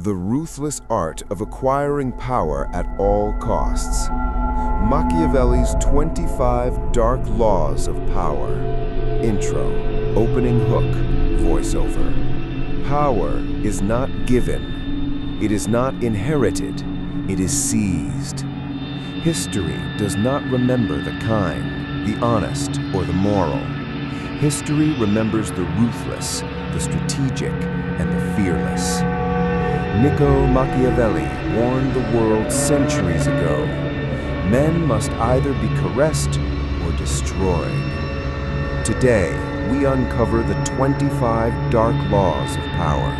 The ruthless art of acquiring power at all costs. Machiavelli's 25 dark laws of power. Intro, opening hook, voiceover. Power is not given. It is not inherited. It is seized. History does not remember the kind, the honest, or the moral. History remembers the ruthless, the strategic, and the fearless. Machiavelli warned the world centuries ago. Men must either be caressed or destroyed. Today, we uncover the 25 dark laws of power,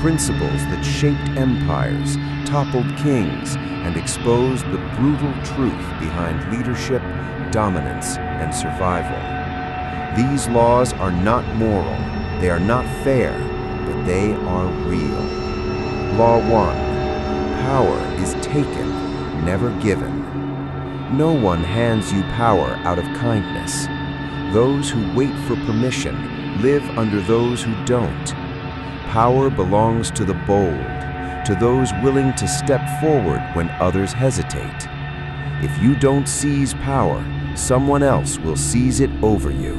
principles that shaped empires, toppled kings, and exposed the brutal truth behind leadership, dominance, and survival. These laws are not moral, they are not fair, but they are real. Law 1. Power is taken, never given. No one hands you power out of kindness. Those who wait for permission live under those who don't. Power belongs to the bold, to those willing to step forward when others hesitate. If you don't seize power, someone else will seize it over you.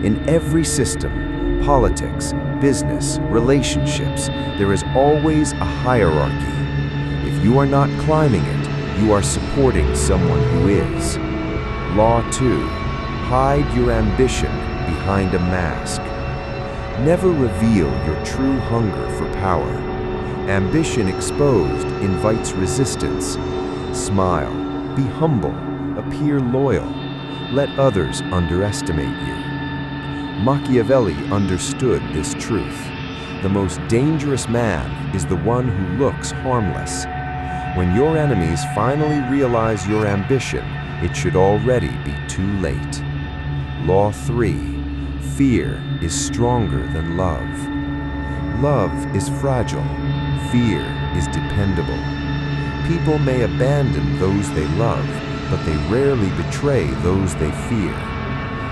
In every system, politics, business, relationships, there is always a hierarchy. If you are not climbing it, you are supporting someone who is. Law 2. Hide your ambition behind a mask. Never reveal your true hunger for power. Ambition exposed invites resistance. Smile, be humble, appear loyal. Let others underestimate you. Machiavelli understood this truth. The most dangerous man is the one who looks harmless. When your enemies finally realize your ambition, it should already be too late. Law 3. Fear is stronger than love. Love is fragile. Fear is dependable. People may abandon those they love, but they rarely betray those they fear.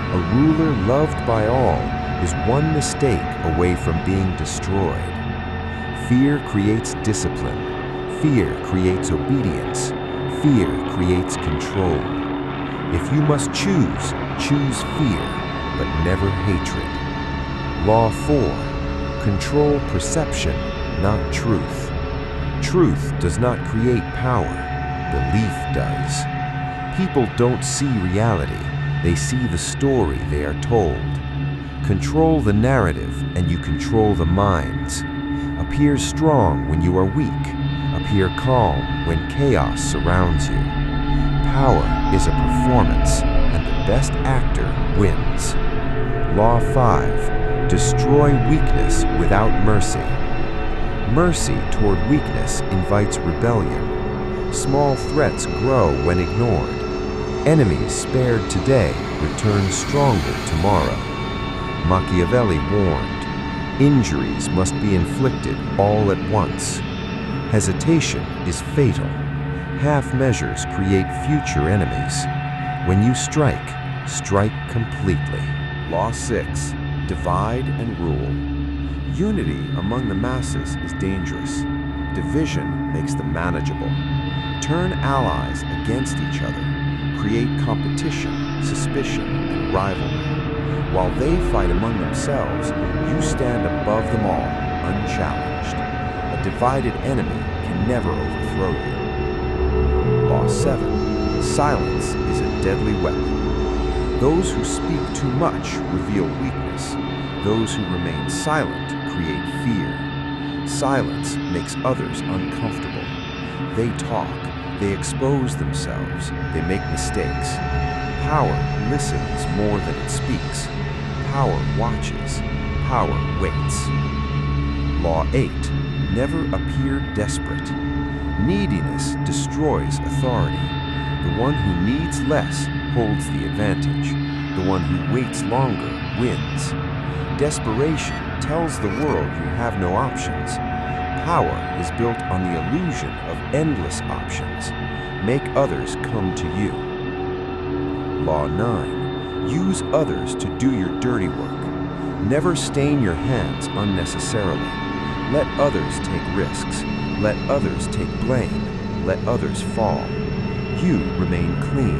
A ruler loved by all is one mistake away from being destroyed. Fear creates discipline. Fear creates obedience. Fear creates control. If you must choose, choose fear, but never hatred. Law 4. Control perception, not truth. Truth does not create power. Belief does. People don't see reality. They see the story they are told. Control the narrative and you control the minds. Appear strong when you are weak. Appear calm when chaos surrounds you. Power is a performance, and the best actor wins. Law 5. Destroy weakness without mercy. Mercy toward weakness invites rebellion. Small threats grow when ignored. Enemies spared today return stronger tomorrow. Machiavelli warned, injuries must be inflicted all at once. Hesitation is fatal. Half measures create future enemies. When you strike, strike completely. Law 6. Divide and rule. Unity among the masses is dangerous. Division makes them manageable. Turn allies against each other. Create competition, suspicion, and rivalry. While they fight among themselves, you stand above them all, unchallenged. A divided enemy can never overthrow you. Law 7. Silence is a deadly weapon. Those who speak too much reveal weakness. Those who remain silent create fear. Silence makes others uncomfortable. They talk. They expose themselves. They make mistakes. Power listens more than it speaks. Power watches. Power waits. Law 8. Never appear desperate. Neediness destroys authority. The one who needs less holds the advantage. The one who waits longer wins. Desperation tells the world you have no options. Power is built on the illusion of endless options. Make others come to you. Law 9. Use others to do your dirty work. Never stain your hands unnecessarily. Let others take risks. Let others take blame. Let others fall. You remain clean.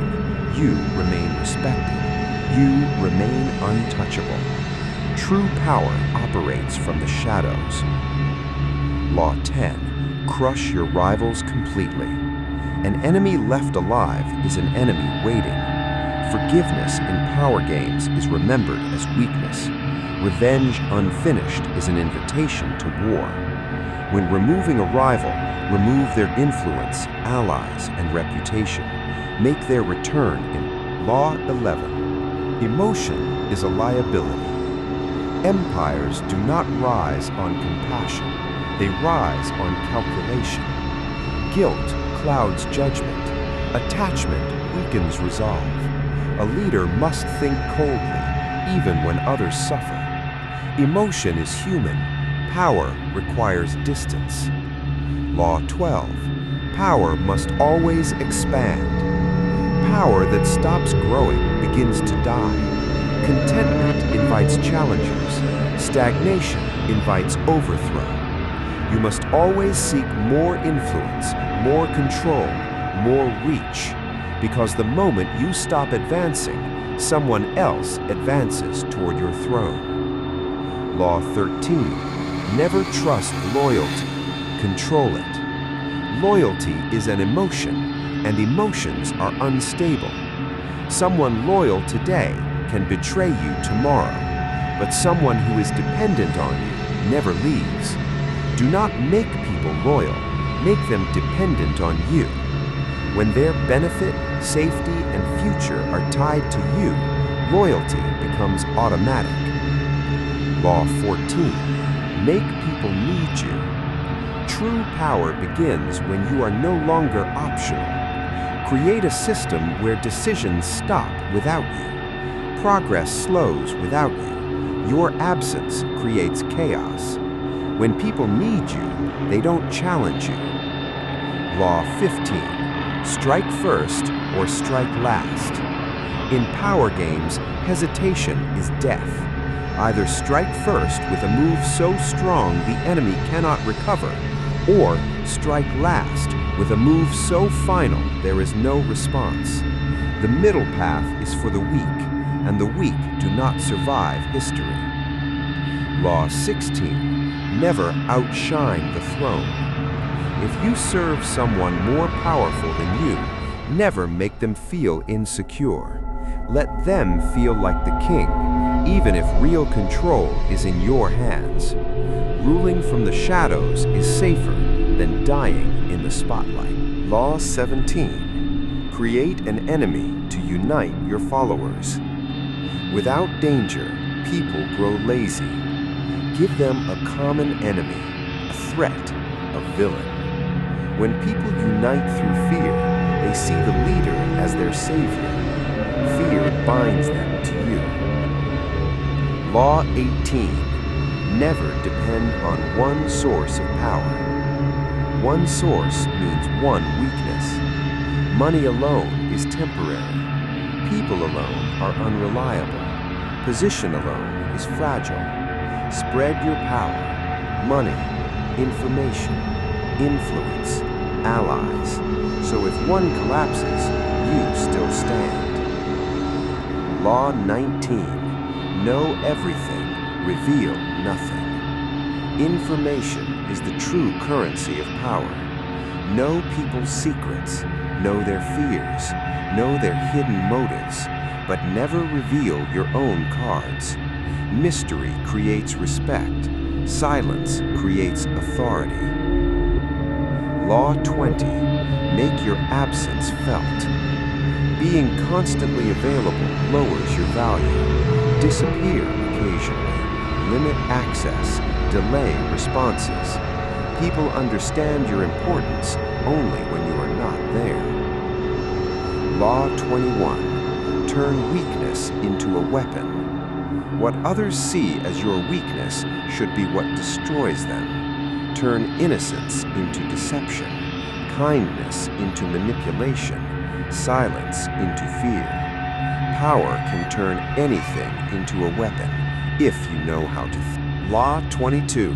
You remain respected. You remain untouchable. True power operates from the shadows. Law 10. Crush your rivals completely. An enemy left alive is an enemy waiting. Forgiveness in power games is remembered as weakness. Revenge unfinished is an invitation to war. When removing a rival, remove their influence, allies, and reputation. Make their return in Law 11. Emotion is a liability. Empires do not rise on compassion. They rise on calculation. Guilt clouds judgment. Attachment weakens resolve. A leader must think coldly, even when others suffer. Emotion is human. Power requires distance. Law 12. Power must always expand. Power that stops growing begins to die. Contentment invites challengers. Stagnation invites overthrow. You must always seek more influence, more control, more reach, because the moment you stop advancing, someone else advances toward your throne. Law 13. Never trust loyalty. Control it. Loyalty is an emotion, and emotions are unstable. Someone loyal today can betray you tomorrow, but someone who is dependent on you never leaves. Do not make people loyal. Make them dependent on you. When their benefit, safety, and future are tied to you, loyalty becomes automatic. Law 14. Make people need you. True power begins when you are no longer optional. Create a system where decisions stop without you. Progress slows without you. Your absence creates chaos. When people need you, they don't challenge you. Law 15. Strike first or strike last. In power games, hesitation is death. Either strike first with a move so strong the enemy cannot recover, or strike last with a move so final there is no response. The middle path is for the weak, and the weak do not survive history. Law 16. Never outshine the throne. If you serve someone more powerful than you, never make them feel insecure. Let them feel like the king, even if real control is in your hands. Ruling from the shadows is safer than dying in the spotlight. Law 17. Create an enemy to unite your followers. Without danger, people grow lazy. Give them a common enemy, a threat, a villain. When people unite through fear, they see the leader as their savior. Fear binds them to you. Law 18. Never depend on one source of power. One source means one weakness. Money alone is temporary. People alone are unreliable. Position alone is fragile. Spread your power, money, information, influence, allies, so if one collapses, you still stand. Law 19. Know everything, reveal nothing. Information is the true currency of power. Know people's secrets, know their fears, know their hidden motives, but never reveal your own cards. Mystery creates respect. Silence creates authority. Law 20. Make your absence felt. Being constantly available lowers your value. Disappear occasionally. Limit access. Delay responses. People understand your importance only when you are not there. Law 21. Turn weakness into a weapon. What others see as your weakness should be what destroys them. Turn innocence into deception, kindness into manipulation, silence into fear. Power can turn anything into a weapon if you know how to think. Law 22.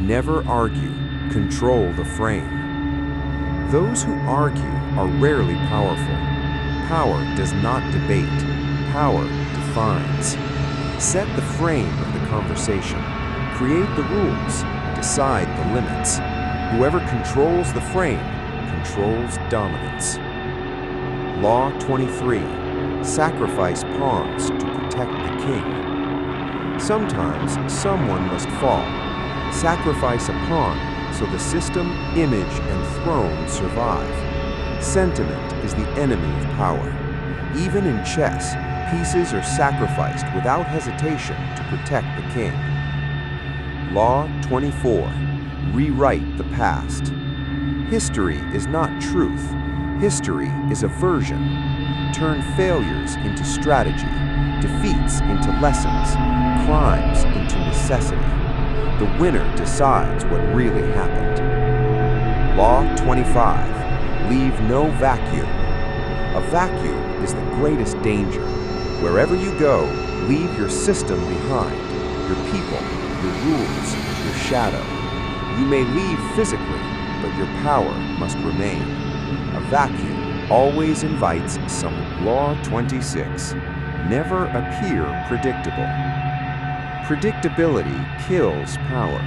Never argue, control the frame. Those who argue are rarely powerful. Power does not debate, power defines. Set the frame of the conversation, create the rules, decide the limits. Whoever controls the frame controls dominance. Law 23. Sacrifice pawns to protect the king. Sometimes someone must fall. Sacrifice a pawn so the system, image, and throne survive. Sentiment is the enemy of power. Even in chess, pieces are sacrificed without hesitation to protect the king. Law 24. Rewrite the past. History is not truth. History is a version. Turn failures into strategy, defeats into lessons, crimes into necessity. The winner decides what really happened. Law 25. Leave no vacuum. A vacuum is the greatest danger. Wherever you go, leave your system behind, your people, your rules, your shadow. You may leave physically, but your power must remain. A vacuum always invites someone. Law 26. Never appear predictable. Predictability kills power.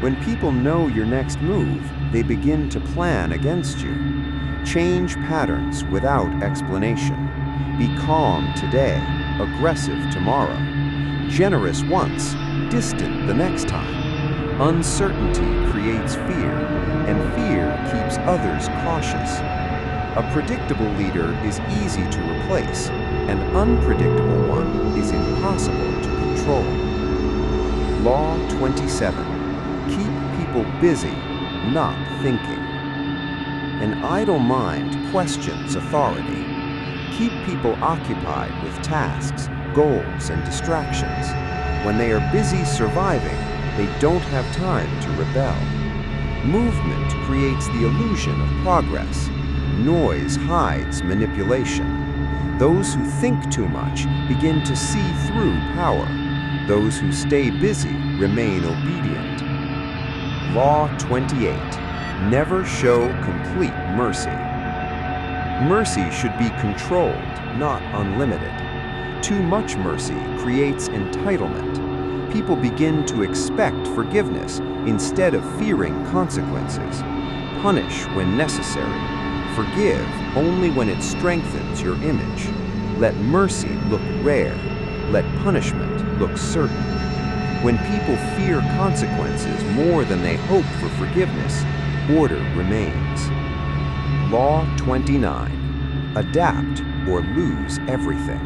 When people know your next move, they begin to plan against you. Change patterns without explanation. Be calm today, aggressive tomorrow. Generous once, distant the next time. Uncertainty creates fear, and fear keeps others cautious. A predictable leader is easy to replace. An unpredictable one is impossible to control. Law 27. Keep people busy, not thinking. An idle mind questions authority. Keep people occupied with tasks, goals, and distractions. When they are busy surviving, they don't have time to rebel. Movement creates the illusion of progress. Noise hides manipulation. Those who think too much begin to see through power. Those who stay busy remain obedient. Law 28. Never show complete mercy. Mercy should be controlled, not unlimited. Too much mercy creates entitlement. People begin to expect forgiveness instead of fearing consequences. Punish when necessary. Forgive only when it strengthens your image. Let mercy look rare. Let punishment look certain. When people fear consequences more than they hope for forgiveness, order remains. Law 29. Adapt or lose everything.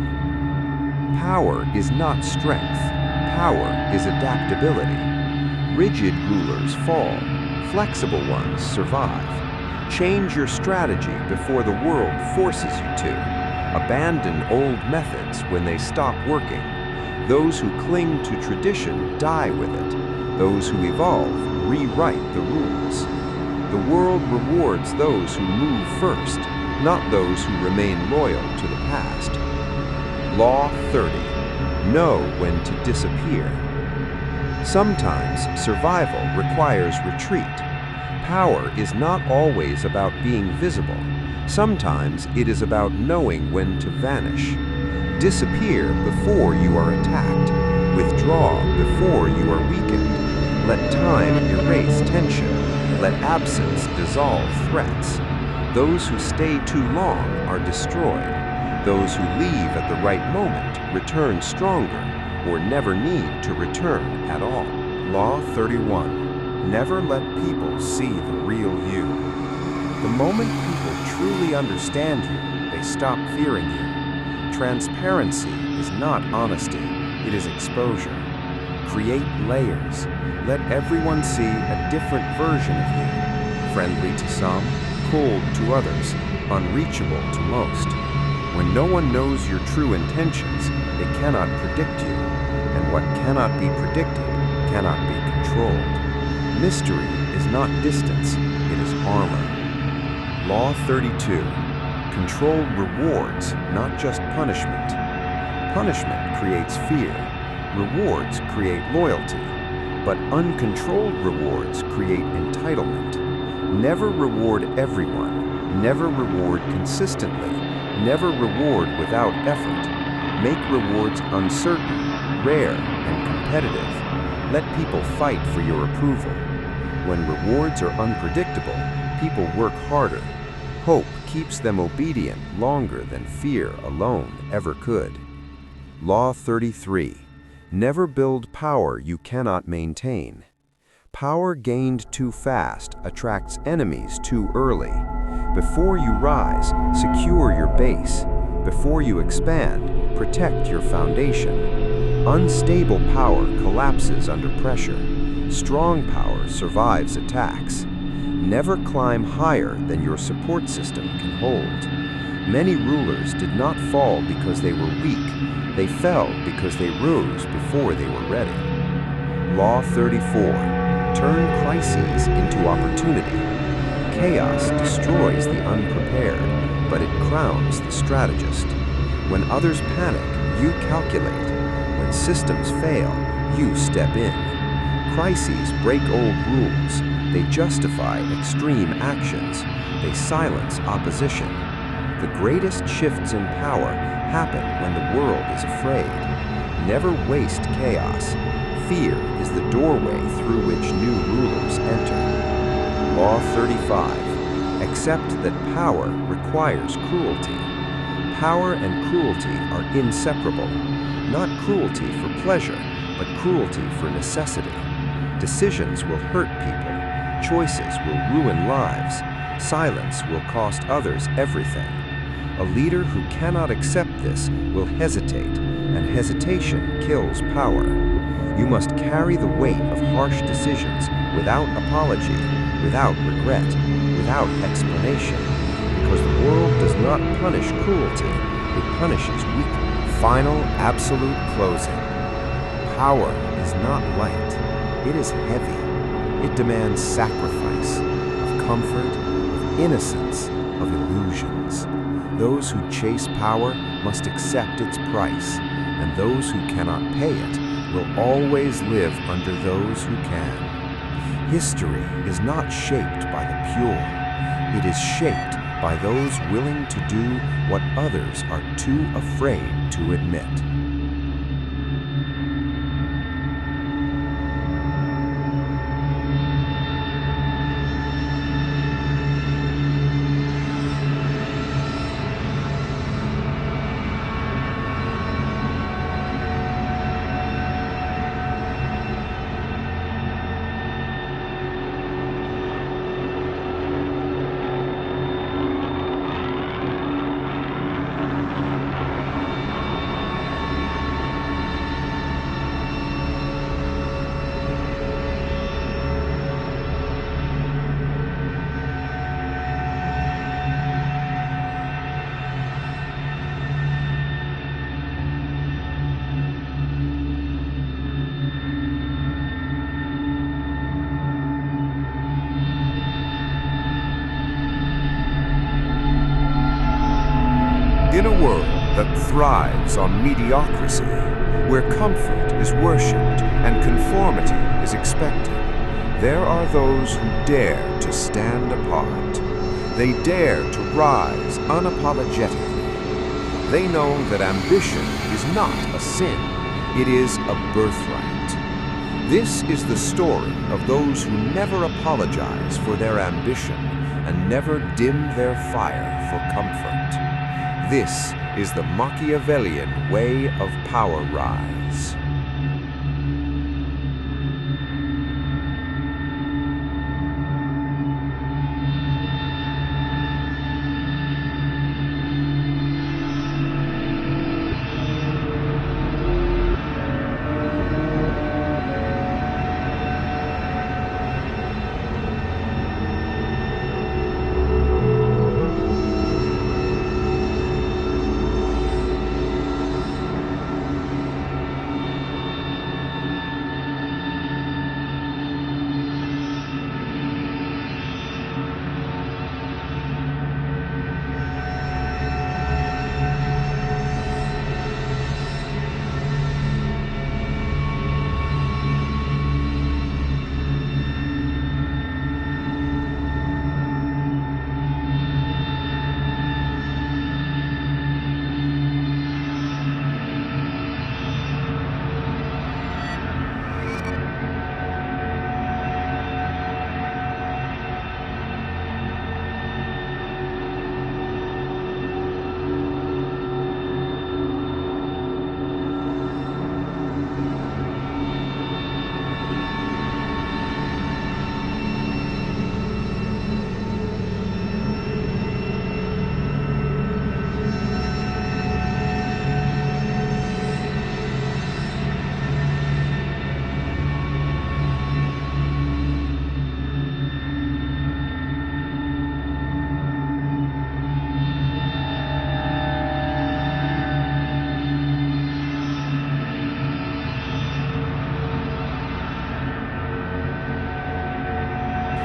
Power is not strength. Power is adaptability. Rigid rulers fall. Flexible ones survive. Change your strategy before the world forces you to. Abandon old methods when they stop working. Those who cling to tradition die with it. Those who evolve rewrite the rules. The world rewards those who move first, not those who remain loyal to the past. Law 30. Know when to disappear. Sometimes survival requires retreat. Power is not always about being visible. Sometimes it is about knowing when to vanish. Disappear before you are attacked. Withdraw before you are weakened. Let time erase tension. Let absence dissolve threats. Those who stay too long are destroyed. Those who leave at the right moment return stronger or never need to return at all. Law 31. Never let people see the real you. The moment people truly understand you, they stop fearing you. Transparency is not honesty, it is exposure. Create layers. Let everyone see a different version of you. Friendly to some, cold to others, unreachable to most. When no one knows your true intentions, they cannot predict you. And what cannot be predicted cannot be controlled. Mystery is not distance, it is armor. Law 32. Controlled rewards, not just punishment. Punishment creates fear. Rewards create loyalty. But uncontrolled rewards create entitlement. Never reward everyone. Never reward consistently. Never reward without effort. Make rewards uncertain, rare, and competitive. Let people fight for your approval. When rewards are unpredictable, people work harder. Hope keeps them obedient longer than fear alone ever could. Law 33. Never build power you cannot maintain. Power gained too fast attracts enemies too early. Before you rise, secure your base. Before you expand, protect your foundation. Unstable power collapses under pressure. Strong power survives attacks. Never climb higher than your support system can hold. Many rulers did not fall because they were weak. They fell because they rose before they were ready. Law 34. Turn crises into opportunity. Chaos destroys the unprepared, but it crowns the strategist. When others panic, you calculate. When systems fail, you step in. Crises break old rules. They justify extreme actions. They silence opposition. The greatest shifts in power happen when the world is afraid. Never waste chaos. Fear is the doorway through which new rulers enter. Law 35. Accept that power requires cruelty. Power and cruelty are inseparable. Not cruelty for pleasure, but cruelty for necessity. Decisions will hurt people. Choices will ruin lives. Silence will cost others everything. A leader who cannot accept this will hesitate, and hesitation kills power. You must carry the weight of harsh decisions without apology, without regret, without explanation, because the world does not punish cruelty, it punishes weakness. Final, absolute closing. Power is not light, it is heavy. It demands sacrifice, of comfort, of innocence, of illusions. Those who chase power must accept its price, and those who cannot pay it will always live under those who can. History is not shaped by the pure. It is shaped by those willing to do what others are too afraid to admit. In a world that thrives on mediocrity, where comfort is worshipped and conformity is expected, there are those who dare to stand apart. They dare to rise unapologetically. They know that ambition is not a sin, it is a birthright. This is the story of those who never apologize for their ambition and never dim their fire for comfort. This is the Machiavellian way of power rise.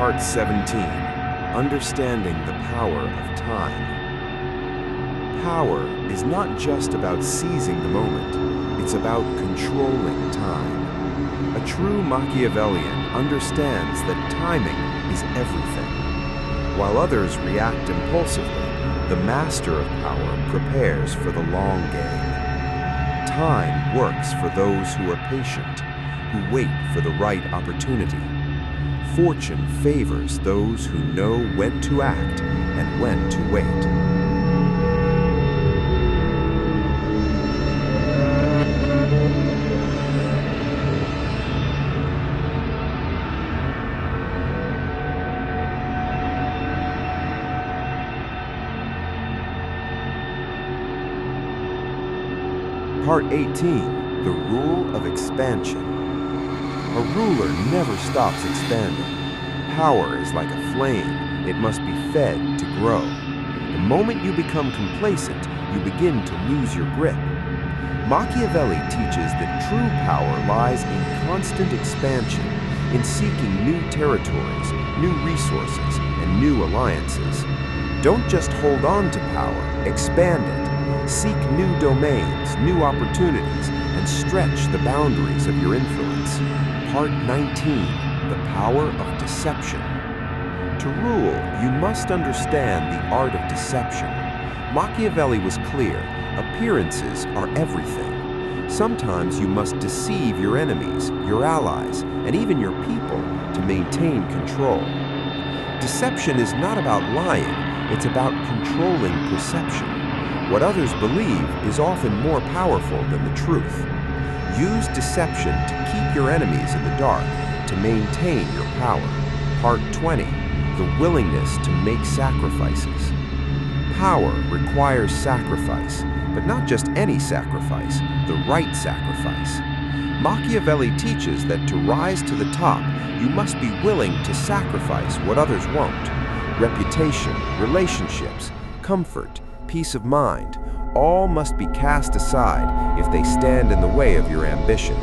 Part 17. Understanding the Power of Time. Power is not just about seizing the moment, it's about controlling time. A true Machiavellian understands that timing is everything. While others react impulsively, the master of power prepares for the long game. Time works for those who are patient, who wait for the right opportunity. Fortune favors those who know when to act and when to wait. Part 18. The Rule of Expansion. A ruler never stops expanding. Power is like a flame. It must be fed to grow. The moment you become complacent, you begin to lose your grip. Machiavelli teaches that true power lies in constant expansion, in seeking new territories, new resources, and new alliances. Don't just hold on to power, expand it. Seek new domains, new opportunities, and stretch the boundaries of your influence. Part 19. The Power of Deception. To rule, you must understand the art of deception. Machiavelli was clear. Appearances are everything. Sometimes you must deceive your enemies, your allies, and even your people to maintain control. Deception is not about lying, it's about controlling perception. What others believe is often more powerful than the truth. Use deception to keep your enemies in the dark, to maintain your power. Part 20. The willingness to make sacrifices. Power requires sacrifice, but not just any sacrifice, the right sacrifice. Machiavelli teaches that to rise to the top, you must be willing to sacrifice what others won't. Reputation, relationships, comfort, peace of mind, all must be cast aside if they stand in the way of your ambition.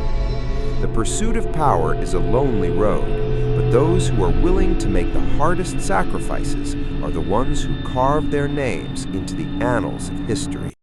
The pursuit of power is a lonely road, but those who are willing to make the hardest sacrifices are the ones who carve their names into the annals of history.